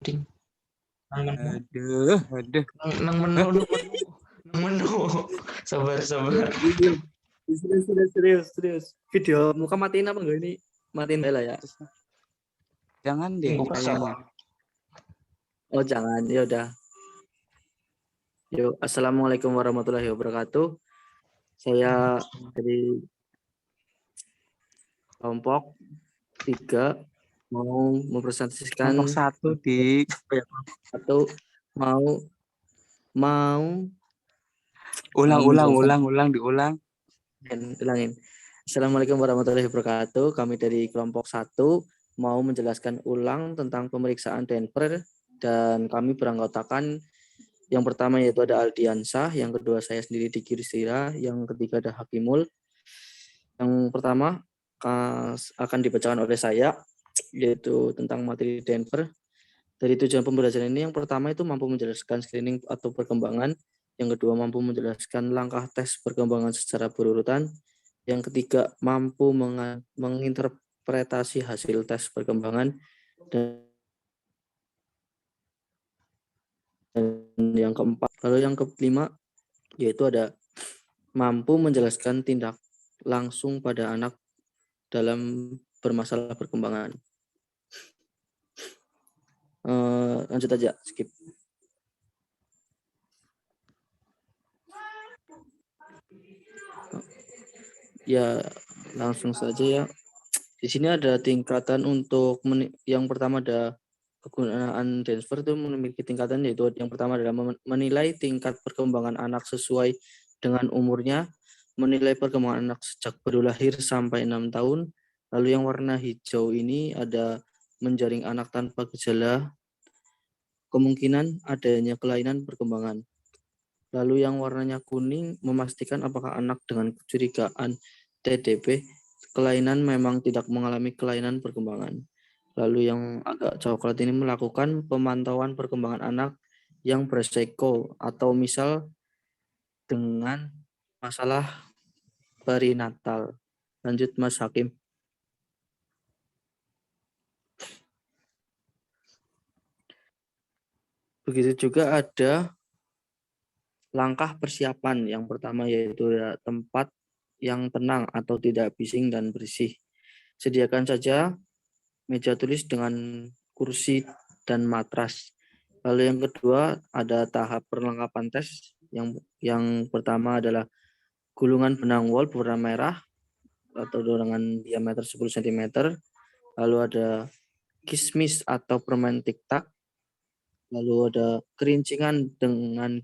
Ding. Nang Aduh. menu. Sabar. Serius. Video muka matiin apa enggak ini? Matiin lah ya. Jangan deh Buka kayaknya. Oh jangan, ya udah. Yuk, assalamualaikum warahmatullahi wabarakatuh. Saya dari kelompok 3 mau mempresentasikan Kelompok 1 di atau mau ulang diulang. Ulangin. Assalamualaikum warahmatullahi wabarakatuh. Kami dari kelompok 1 mau menjelaskan ulang tentang pemeriksaan Denver dan kami beranggotakan yang pertama yaitu ada Aldiansah, yang kedua saya sendiri Diki Ristira, yang ketiga ada Hakimul. Yang pertama akan dibacakan oleh saya yaitu tentang materi Denver. Dari tujuan pembelajaran ini yang pertama itu mampu menjelaskan screening atau perkembangan, yang kedua mampu menjelaskan langkah tes perkembangan secara berurutan, yang ketiga mampu menginterpretasi hasil tes perkembangan, dan yang keempat, lalu yang kelima yaitu ada mampu menjelaskan tindak langsung pada anak dalam bermasalah perkembangan. Lanjut aja, skip. Ya, langsung saja ya. Di sini ada tingkatan untuk yang pertama ada kegunaan Denver itu memiliki tingkatan, yaitu yang pertama adalah menilai tingkat perkembangan anak sesuai dengan umurnya, menilai perkembangan anak sejak baru lahir sampai 6 tahun. Lalu yang warna hijau ini ada menjaring anak tanpa gejala, kemungkinan adanya kelainan perkembangan. Lalu yang warnanya kuning memastikan apakah anak dengan kecurigaan TDP kelainan memang tidak mengalami kelainan perkembangan. Lalu yang agak coklat ini melakukan pemantauan perkembangan anak yang beresiko atau misal dengan masalah perinatal. Lanjut Mas Hakim. Begitu juga ada langkah persiapan. Yang pertama yaitu tempat yang tenang atau tidak bising dan bersih. Sediakan saja meja tulis dengan kursi dan matras. Lalu yang kedua ada tahap perlengkapan tes. Yang pertama adalah gulungan benang wol berwarna merah atau dengan diameter 10 cm. Lalu ada kismis atau permen tiktak. Lalu ada kerincingan dengan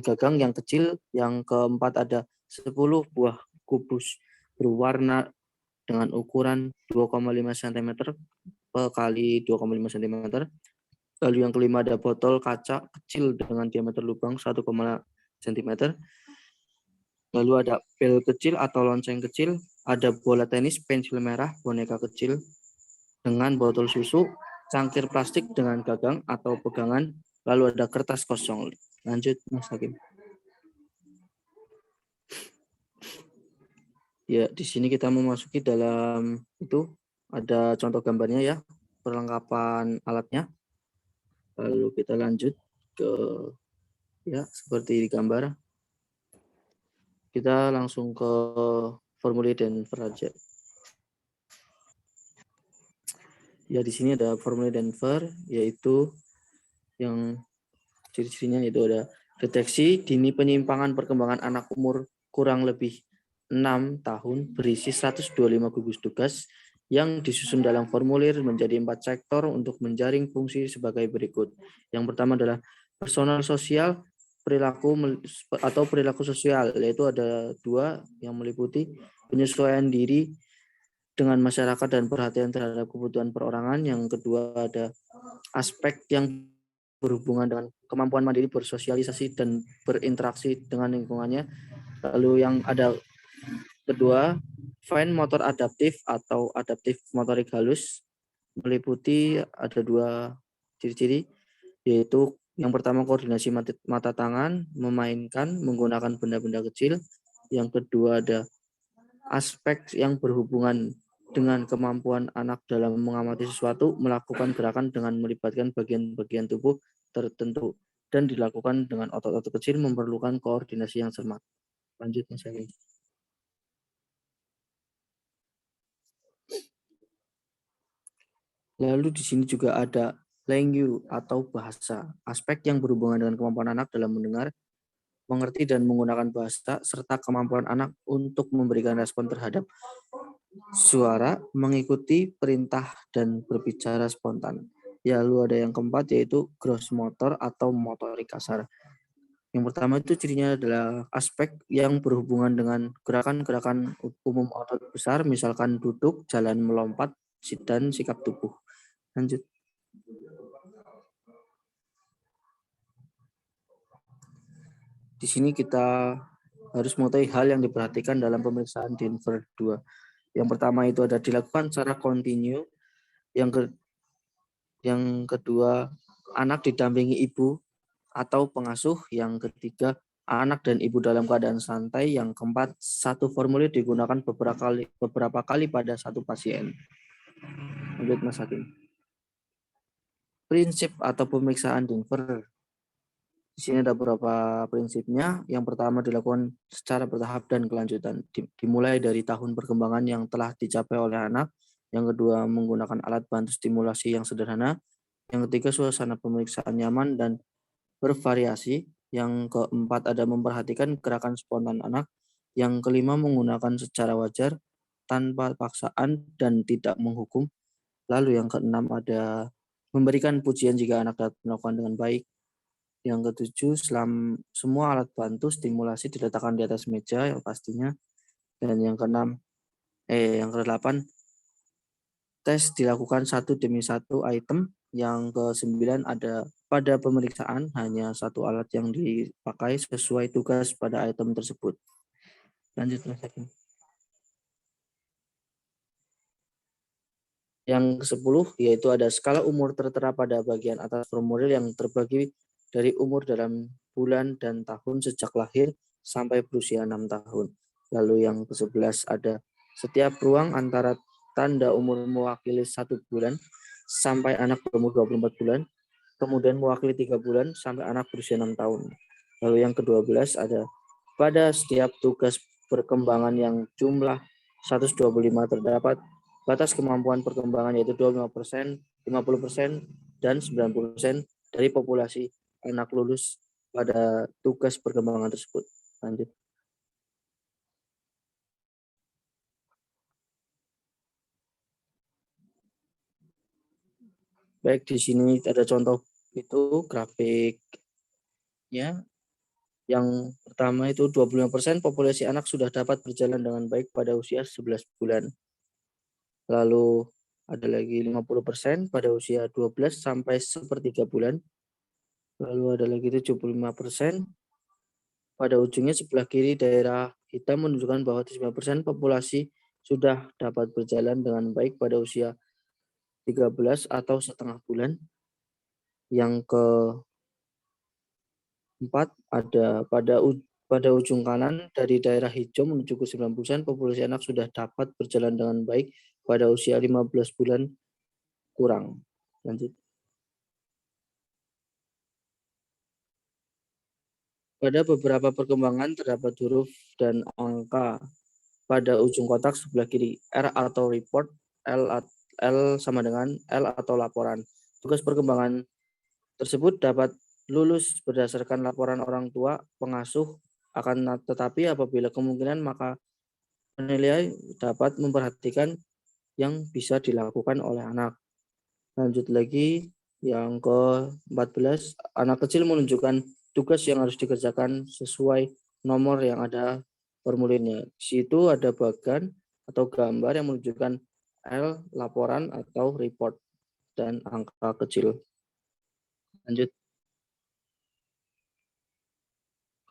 gagang yang kecil. Yang keempat ada 10 buah kubus berwarna dengan ukuran 2,5 cm kali 2,5 cm. Lalu yang kelima ada botol kaca kecil dengan diameter lubang 1,5 cm. Lalu ada bel kecil atau lonceng kecil, ada bola tenis, pensil merah, boneka kecil dengan botol susu, cangkir plastik dengan gagang atau pegangan, lalu ada kertas kosong. Lanjut Mas Hakim. Ya, di sini kita memasuki dalam itu ada contoh gambarnya ya, perlengkapan alatnya. Lalu kita lanjut ke ya seperti di gambar. Kita langsung ke formulir Denver aja. Ya di sini ada formulir Denver, yaitu yang ciri-cirinya itu ada deteksi dini penyimpangan perkembangan anak umur kurang lebih 6 tahun berisi 125 gugus tugas yang disusun dalam formulir menjadi 4 sektor untuk menjaring fungsi sebagai berikut. Yang pertama adalah personal sosial, perilaku sosial, yaitu ada 2 yang meliputi penyesuaian diri dengan masyarakat dan perhatian terhadap kebutuhan perorangan. Yang kedua ada aspek yang berhubungan dengan kemampuan mandiri bersosialisasi dan berinteraksi dengan lingkungannya. Lalu yang ada kedua, fine motor adaptif atau adaptif motorik halus, meliputi ada 2 ciri-ciri, yaitu yang pertama koordinasi mata tangan, memainkan menggunakan benda-benda kecil. Yang kedua ada aspek yang berhubungan dengan kemampuan anak dalam mengamati sesuatu, melakukan gerakan dengan melibatkan bagian-bagian tubuh tertentu, dan dilakukan dengan otot-otot kecil memerlukan koordinasi yang cermat. Lanjut, Mas Hakim. Lalu di sini juga ada language atau bahasa, aspek yang berhubungan dengan kemampuan anak dalam mendengar, mengerti dan menggunakan bahasa, serta kemampuan anak untuk memberikan respon terhadap suara, mengikuti perintah, dan berbicara spontan. Ya, lalu ada yang keempat yaitu gross motor atau motorik kasar. Yang pertama itu cirinya adalah aspek yang berhubungan dengan gerakan-gerakan umum otot besar, misalkan duduk, jalan, melompat, dan sikap tubuh. Lanjut. Di sini kita harus mengetahui hal yang diperhatikan dalam pemeriksaan Denver 2. Yang pertama itu ada dilakukan secara kontinu. Yang kedua, anak didampingi ibu atau pengasuh. Yang ketiga, anak dan ibu dalam keadaan santai. Yang keempat, satu formulir digunakan beberapa kali pada satu pasien. Lanjut, Mas Hakim. Prinsip atau pemeriksaan Denver. Di sini ada beberapa prinsipnya. Yang pertama dilakukan secara bertahap dan kelanjutan. Dimulai dari tahun perkembangan yang telah dicapai oleh anak. Yang kedua, menggunakan alat bantu stimulasi yang sederhana. Yang ketiga, suasana pemeriksaan nyaman dan bervariasi. Yang keempat, ada memperhatikan gerakan spontan anak. Yang kelima, menggunakan secara wajar, tanpa paksaan dan tidak menghukum. Lalu yang keenam, ada memberikan pujian jika anak dapat melakukan dengan baik. Yang ketujuh, semua alat bantu stimulasi diletakkan di atas meja yang pastinya. Dan yang yang kedelapan, tes dilakukan satu demi satu item. Yang ke-9 ada pada pemeriksaan hanya satu alat yang dipakai sesuai tugas pada item tersebut. Lanjut, Mas Hakim. Yang ke-10 yaitu ada skala umur tertera pada bagian atas formulir yang terbagi dari umur dalam bulan dan tahun sejak lahir sampai berusia 6 tahun. Lalu yang ke-11 ada setiap ruang antara tanda umur mewakili 1 bulan sampai anak berumur 24 bulan, kemudian mewakili 3 bulan sampai anak berusia 6 tahun. Lalu yang ke-12 ada pada setiap tugas perkembangan yang jumlah 125 terdapat batas kemampuan perkembangan yaitu 25%, 50%, dan 90% dari populasi anak lulus pada tugas perkembangan tersebut. Lanjut. Baik, di sini ada contoh itu grafiknya. Yang pertama itu 25% populasi anak sudah dapat berjalan dengan baik pada usia 11 bulan. Lalu ada lagi 50% pada usia 12 sampai sepertiga bulan. Lalu ada lagi 75%. Pada ujungnya sebelah kiri daerah hitam menunjukkan bahwa 75% populasi sudah dapat berjalan dengan baik pada usia 13 atau setengah bulan. Yang keempat ada pada ujung kanan dari daerah hijau menuju ke 90% populasi anak sudah dapat berjalan dengan baik pada usia 15 bulan kurang. Lanjut. Pada beberapa perkembangan terdapat huruf dan angka pada ujung kotak sebelah kiri. R atau report, L sama dengan L atau laporan. Tugas perkembangan tersebut dapat lulus berdasarkan laporan orang tua, pengasuh, akan tetapi apabila kemungkinan maka penilai dapat memperhatikan yang bisa dilakukan oleh anak. Lanjut lagi, yang ke-14, anak kecil menunjukkan tugas yang harus dikerjakan sesuai nomor yang ada formulirnya. Di situ ada bagan atau gambar yang menunjukkan L, laporan atau report, dan angka kecil. Lanjut.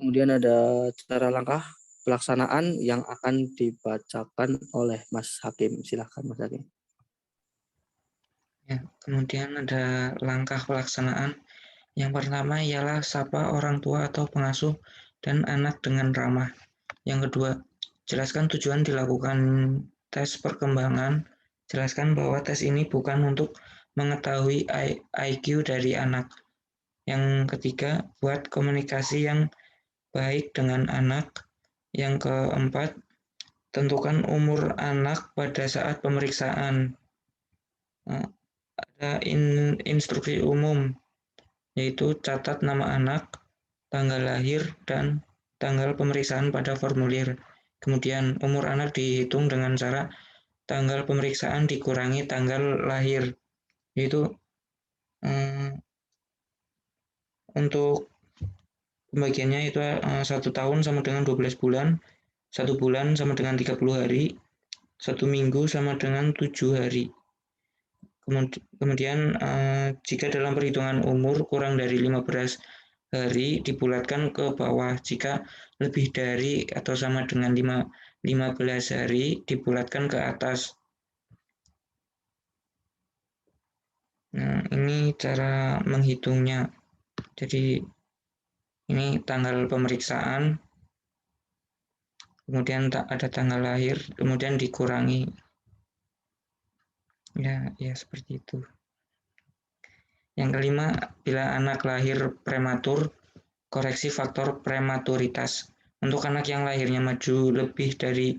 Kemudian ada cara langkah pelaksanaan yang akan dibacakan oleh Mas Hakim. Silakan, Mas Hakim. Ya, kemudian ada langkah pelaksanaan. Yang pertama ialah sapa orang tua atau pengasuh dan anak dengan ramah. Yang kedua, jelaskan tujuan dilakukan tes perkembangan, jelaskan bahwa tes ini bukan untuk mengetahui IQ dari anak. Yang ketiga, buat komunikasi yang baik dengan anak. Yang keempat, tentukan umur anak pada saat pemeriksaan. Ada instruksi umum, yaitu catat nama anak, tanggal lahir, dan tanggal pemeriksaan pada formulir. Kemudian umur anak dihitung dengan cara tanggal pemeriksaan dikurangi tanggal lahir, yaitu untuk pembagiannya itu 1 tahun sama dengan 12 bulan, 1 bulan sama dengan 30 hari, 1 minggu sama dengan 7 hari. Kemudian jika dalam perhitungan umur kurang dari 15 hari dibulatkan ke bawah, jika lebih dari atau sama dengan 15 hari dibulatkan ke atas. Nah, ini cara menghitungnya. Jadi ini tanggal pemeriksaan, kemudian ada tanggal lahir, kemudian dikurangi. Ya seperti itu. Yang kelima, bila anak lahir prematur, koreksi faktor prematuritas. Untuk anak yang lahirnya maju lebih dari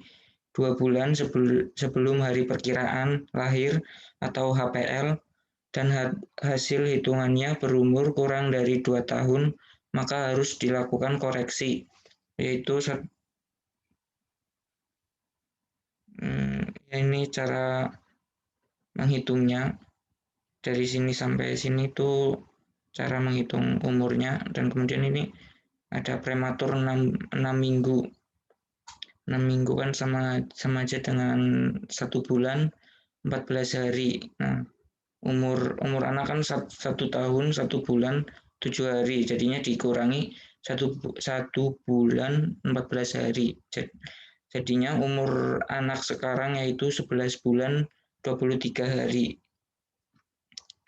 2 bulan sebelum hari perkiraan lahir atau HPL, dan hasil hitungannya berumur kurang dari 2 tahun, maka harus dilakukan koreksi, yaitu ini cara menghitungnya. Dari sini sampai sini tuh cara menghitung umurnya, dan kemudian ini ada prematur 6 minggu. 6 minggu kan sama aja dengan 1 bulan 14 hari. Nah, umur anak kan 1 tahun 1 bulan 7 hari, jadinya dikurangi 1 bulan 14 hari. Jadinya umur anak sekarang yaitu 11 bulan 23 hari.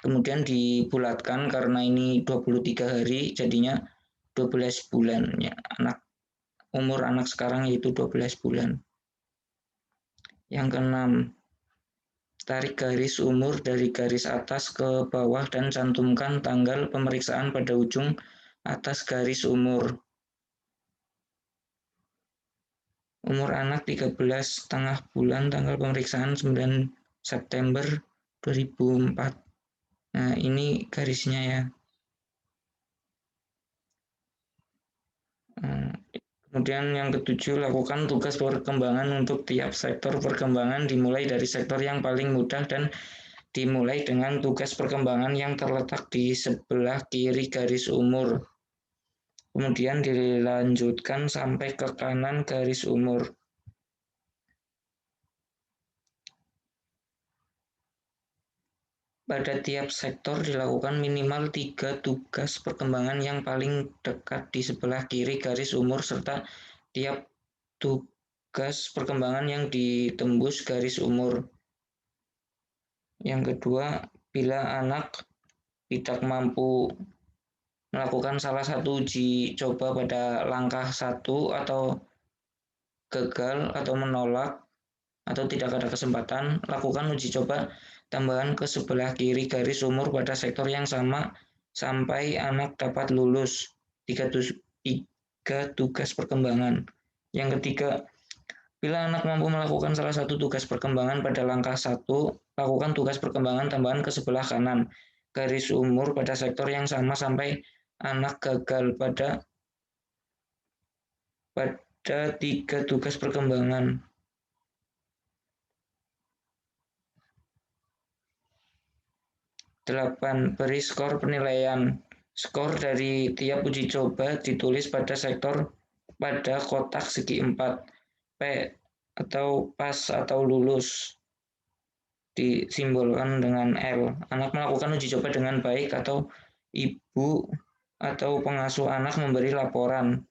Kemudian dibulatkan karena ini 23 hari, jadinya 12 bulan. Ya, umur anak sekarang yaitu 12 bulan. Yang keenam, tarik garis umur dari garis atas ke bawah dan cantumkan tanggal pemeriksaan pada ujung atas garis umur. Umur anak 13,5 bulan, tanggal pemeriksaan 9 September 2004. Nah, ini garisnya ya. Kemudian yang ketujuh, lakukan tugas perkembangan untuk tiap sektor perkembangan dimulai dari sektor yang paling mudah dan dimulai dengan tugas perkembangan yang terletak di sebelah kiri garis umur. Kemudian dilanjutkan sampai ke kanan garis umur. Pada tiap sektor dilakukan minimal 3 tugas perkembangan yang paling dekat di sebelah kiri garis umur, serta tiap tugas perkembangan yang ditembus garis umur. Yang kedua, bila anak tidak mampu melakukan salah satu uji coba pada langkah 1 atau gagal atau menolak atau tidak ada kesempatan, lakukan uji coba tambahan ke sebelah kiri garis umur pada sektor yang sama sampai anak dapat lulus 3 tugas perkembangan. Yang ketiga, bila anak mampu melakukan salah satu tugas perkembangan pada langkah 1, lakukan tugas perkembangan tambahan ke sebelah kanan garis umur pada sektor yang sama sampai anak gagal pada 3 tugas perkembangan. 8. Beri skor penilaian. Skor dari tiap uji coba ditulis pada sektor pada kotak segi 4. P atau pas atau lulus disimbolkan dengan L. Anak melakukan uji coba dengan baik atau ibu atau pengasuh anak memberi laporan.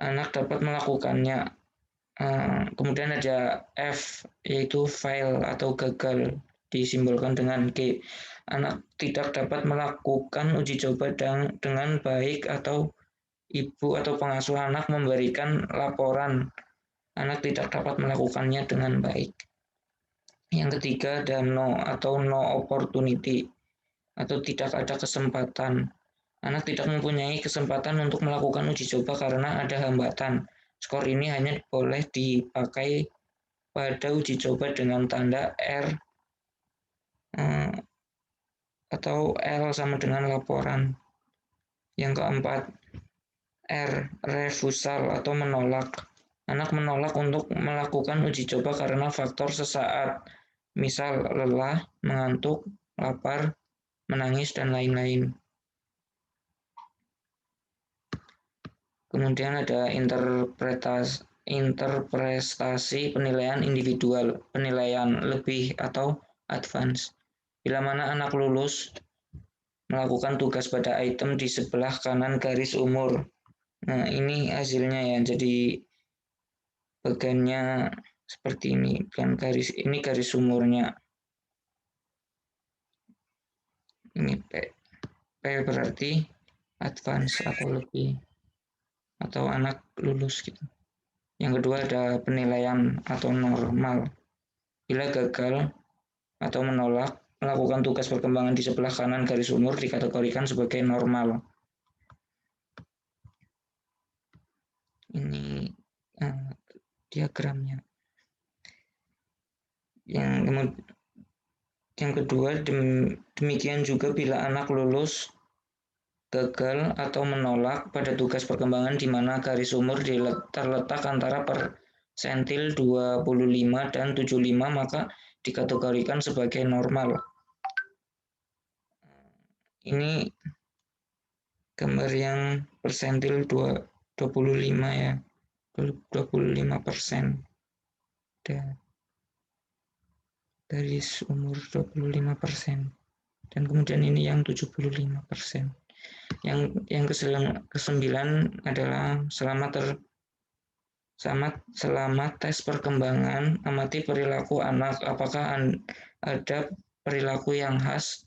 Anak dapat melakukannya. Kemudian ada F, yaitu fail atau gagal, disimbolkan dengan G. Anak tidak dapat melakukan uji coba dengan baik atau ibu atau pengasuh anak memberikan laporan. anak tidak dapat melakukannya dengan baik. Yang ketiga ada no atau no opportunity atau tidak ada kesempatan. Anak tidak mempunyai kesempatan untuk melakukan uji coba karena ada hambatan. Skor ini hanya boleh dipakai pada uji coba dengan tanda R atau L sama dengan laporan. Yang keempat, R, refusal atau menolak. Anak menolak untuk melakukan uji coba karena faktor sesaat, misal lelah, mengantuk, lapar, menangis, dan lain-lain. Kemudian ada interpretasi penilaian individual, penilaian lebih atau advance. Bila mana anak lulus melakukan tugas pada item di sebelah kanan garis umur. Nah, ini hasilnya ya. Jadi bagannya seperti ini, kan garis ini garis umurnya. Ini P berarti advance atau lebih atau anak lulus gitu. Yang kedua ada penilaian atau normal. Bila gagal atau menolak melakukan tugas perkembangan di sebelah kanan garis umur dikategorikan sebagai normal. Ini diagramnya. Yang kedua, demikian juga bila anak lulus, gagal, atau menolak pada tugas perkembangan di mana garis umur terletak antara persentil 25 dan 75, maka dikategorikan sebagai normal. Ini gambar yang persentil 25 ya, 25%. Garis umur 25%. Dan kemudian ini yang 75%. Yang kesembilan adalah selama tes perkembangan, amati perilaku anak. Apakah ada perilaku yang khas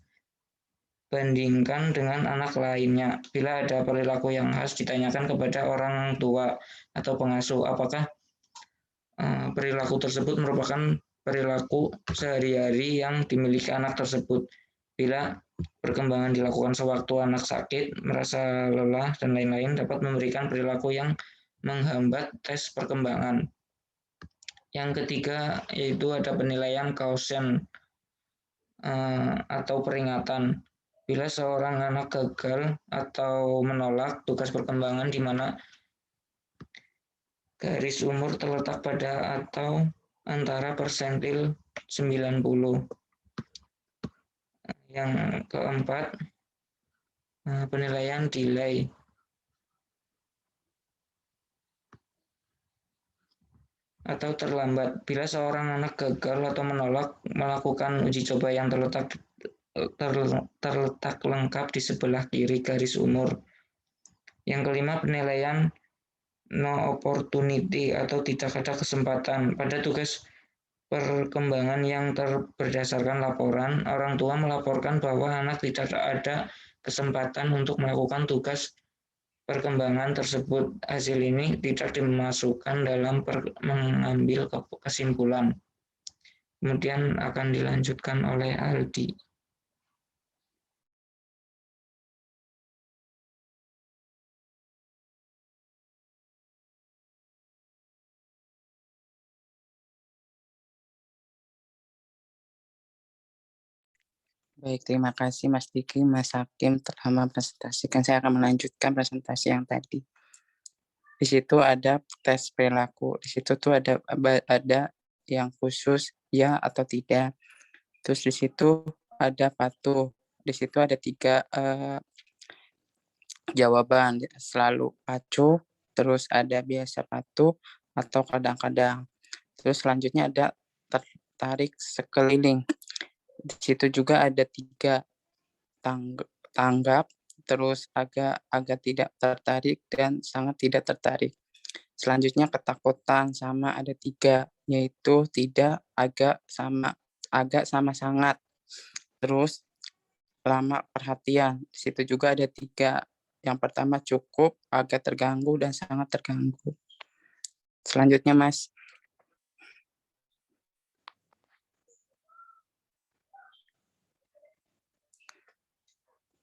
bandingkan dengan anak lainnya. Bila ada perilaku yang khas, ditanyakan kepada orang tua atau pengasuh, apakah perilaku tersebut merupakan perilaku sehari-hari yang dimiliki anak tersebut. Bila perkembangan dilakukan sewaktu anak sakit, merasa lelah, dan lain-lain, dapat memberikan perilaku yang menghambat tes perkembangan. Yang ketiga yaitu ada penilaian caution atau peringatan. Bila seorang anak gagal atau menolak tugas perkembangan di mana garis umur terletak pada atau antara persentil 90. Yang keempat, penilaian delay. Atau terlambat. Bila seorang anak gagal atau menolak melakukan uji coba yang terletak lengkap di sebelah kiri garis umur. Yang kelima, penilaian no opportunity atau tidak ada kesempatan. Pada tugas perkembangan yang berdasarkan laporan, orang tua melaporkan bahwa anak tidak ada kesempatan untuk melakukan tugas perkembangan tersebut. Hasil ini tidak dimasukkan dalam mengambil kesimpulan. Kemudian akan dilanjutkan oleh Aldi. Baik, terima kasih Mas Diki, Mas Hakim telah mempresentasikan. Saya akan melanjutkan presentasi yang tadi. Di situ ada tes perilaku. Di situ tuh ada yang khusus ya atau tidak. Terus di situ ada patuh. Di situ ada 3 jawaban, selalu pacu, terus ada biasa patuh atau kadang-kadang. Terus selanjutnya ada tertarik sekeliling. Di situ juga ada 3 tanggap, terus agak tidak tertarik dan sangat tidak tertarik. Selanjutnya ketakutan sama ada 3, yaitu tidak, agak sama sangat. Terus lama perhatian, di situ juga ada 3. Yang pertama cukup, agak terganggu, dan sangat terganggu. Selanjutnya Mas,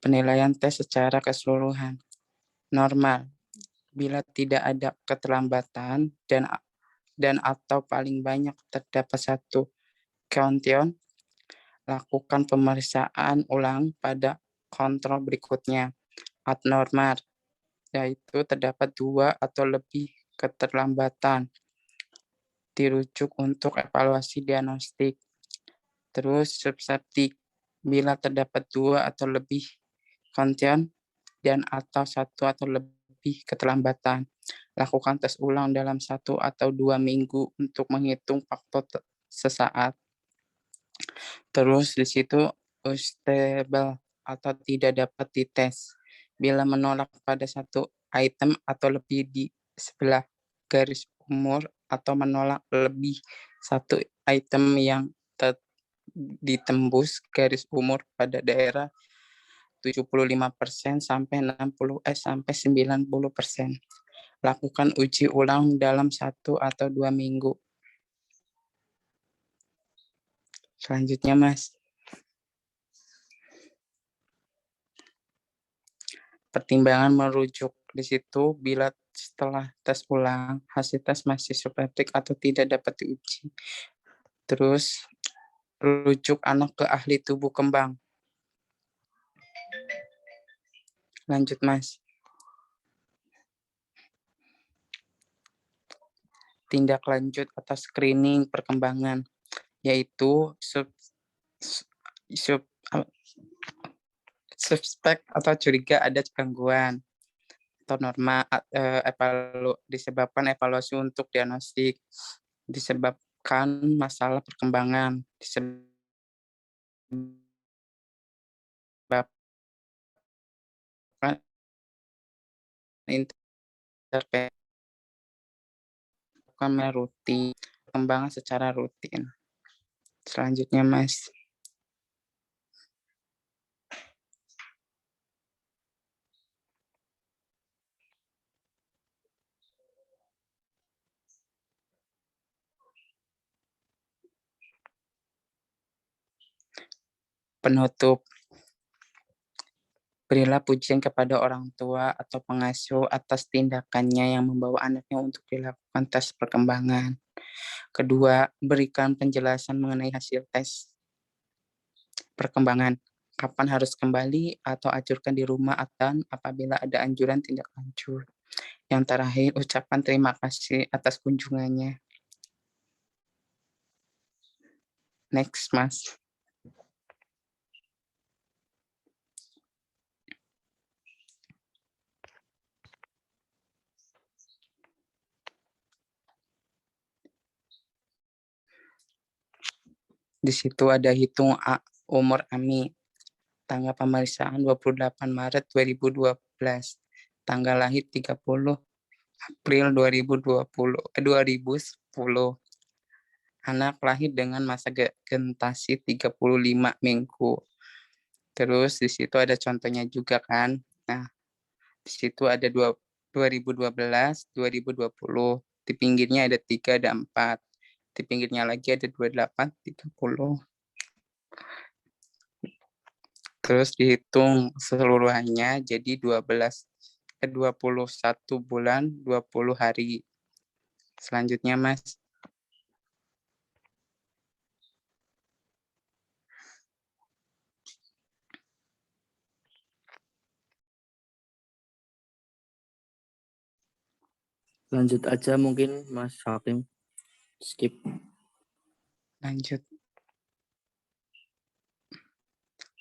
Penilaian tes secara keseluruhan. Normal. Bila tidak ada keterlambatan dan atau paling banyak terdapat satu keontion, lakukan pemeriksaan ulang pada kontrol berikutnya. Abnormal, yaitu terdapat 2 atau lebih keterlambatan, dirujuk untuk evaluasi diagnostik. Terus subseptik, bila terdapat 2 atau lebih keontion dan atau 1 atau lebih keterlambatan, lakukan tes ulang dalam 1 atau 2 minggu untuk menghitung faktor sesaat. Terus di situ unstable atau tidak dapat dites. Bila menolak pada satu item atau lebih di sebelah garis umur atau menolak lebih satu item yang ditembus garis umur pada daerah 75% sampai 90% 90%. Lakukan uji ulang dalam 1 atau 2 minggu. Selanjutnya, Mas. Pertimbangan merujuk di situ bila setelah tes ulang hasil tes masih subjektif atau tidak dapat diuji. Terus rujuk anak ke ahli tubuh kembang. Lanjut, Mas. Tindak lanjut atas screening perkembangan, yaitu suspek atau curiga ada gangguan atau norma disebabkan evaluasi untuk diagnostik, disebabkan masalah perkembangan, disebabkan intervensi rutin, perkembangan secara rutin. Selanjutnya, Mas. Penutup. Berilah pujian kepada orang tua atau pengasuh atas tindakannya yang membawa anaknya untuk dilakukan tes perkembangan. Kedua, berikan penjelasan mengenai hasil tes perkembangan. Kapan harus kembali atau ajukan di rumah atau apabila ada anjuran tindak lanjut. Yang terakhir, ucapan terima kasih atas kunjungannya. Next, Mas. Di situ ada hitung umur AMI. Tanggal pemeriksaan 28 Maret 2012. Tanggal lahir 30 April 2010. Anak lahir dengan masa gestasi 35 minggu. Terus di situ ada contohnya juga kan. Nah, di situ ada 2012, 2020. Di pinggirnya ada 3, ada 4. Di pinggirnya lagi ada 28, 30. Terus dihitung seluruhannya jadi 21 bulan 20 hari. Selanjutnya, Mas. Lanjut aja mungkin Mas Hakim. Skip. Lanjut.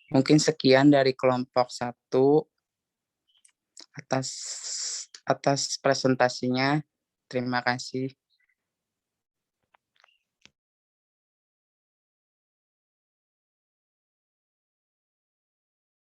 Mungkin sekian dari kelompok 1 atas presentasinya. Terima kasih.